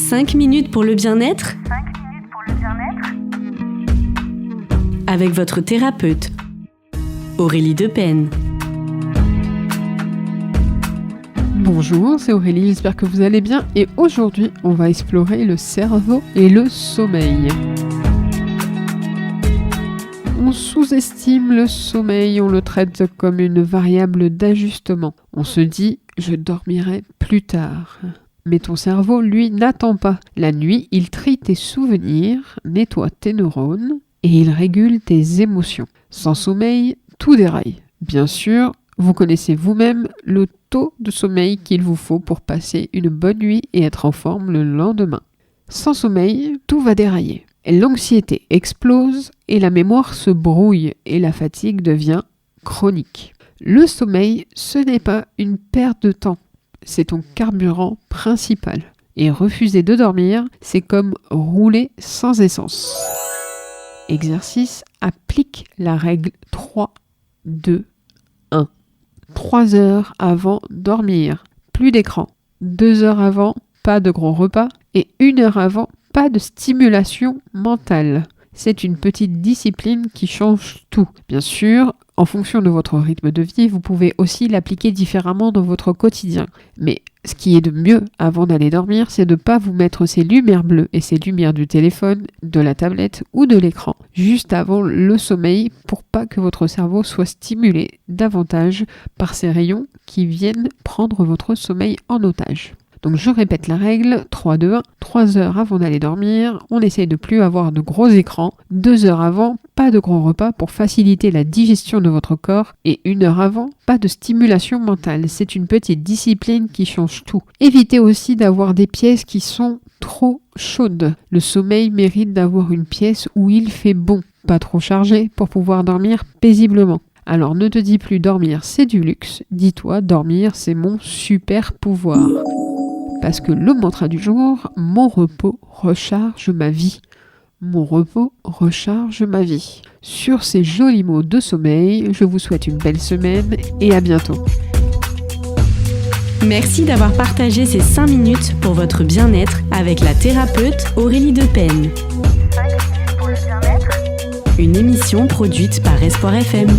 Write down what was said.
5 minutes pour le bien-être avec votre thérapeute, Aurélie Depen. Bonjour, c'est Aurélie, j'espère que vous allez bien et aujourd'hui on va explorer le cerveau et le sommeil. On sous-estime le sommeil, on le traite comme une variable d'ajustement. On se dit « je dormirai plus tard ». Mais ton cerveau, lui, n'attend pas. La nuit, il trie tes souvenirs, nettoie tes neurones et il régule tes émotions. Sans sommeil, tout déraille. Bien sûr, vous connaissez vous-même le taux de sommeil qu'il vous faut pour passer une bonne nuit et être en forme le lendemain. Sans sommeil, tout va dérailler. L'anxiété explose et la mémoire se brouille et la fatigue devient chronique. Le sommeil, ce n'est pas une perte de temps, c'est ton carburant principal. Et refuser de dormir, c'est comme rouler sans essence. Exercice, applique la règle 3, 2, 1. 3 heures avant dormir, plus d'écran. 2 heures avant, pas de gros repas. Et 1 heure avant, pas de stimulation mentale. C'est une petite discipline qui change tout. Bien sûr, en fonction de votre rythme de vie, vous pouvez aussi l'appliquer différemment dans votre quotidien. Mais ce qui est de mieux avant d'aller dormir, c'est de ne pas vous mettre ces lumières bleues et ces lumières du téléphone, de la tablette ou de l'écran juste avant le sommeil pour pas que votre cerveau soit stimulé davantage par ces rayons qui viennent prendre votre sommeil en otage. Donc je répète la règle, 3, 2, 1, 3 heures avant d'aller dormir, on essaye de plus avoir de gros écrans, 2 heures avant, pas de gros repas pour faciliter la digestion de votre corps, et 1 heure avant, pas de stimulation mentale. C'est une petite discipline qui change tout. Évitez aussi d'avoir des pièces qui sont trop chaudes. Le sommeil mérite d'avoir une pièce où il fait bon, pas trop chargé pour pouvoir dormir paisiblement. Alors ne te dis plus dormir c'est du luxe, dis-toi dormir c'est mon super pouvoir. Parce que le mantra du jour, mon repos recharge ma vie. Mon repos recharge ma vie. Sur ces jolis mots de sommeil, je vous souhaite une belle semaine et à bientôt. Merci d'avoir partagé ces 5 minutes pour votre bien-être avec la thérapeute Aurélie Depen. Une émission produite par Espoir FM.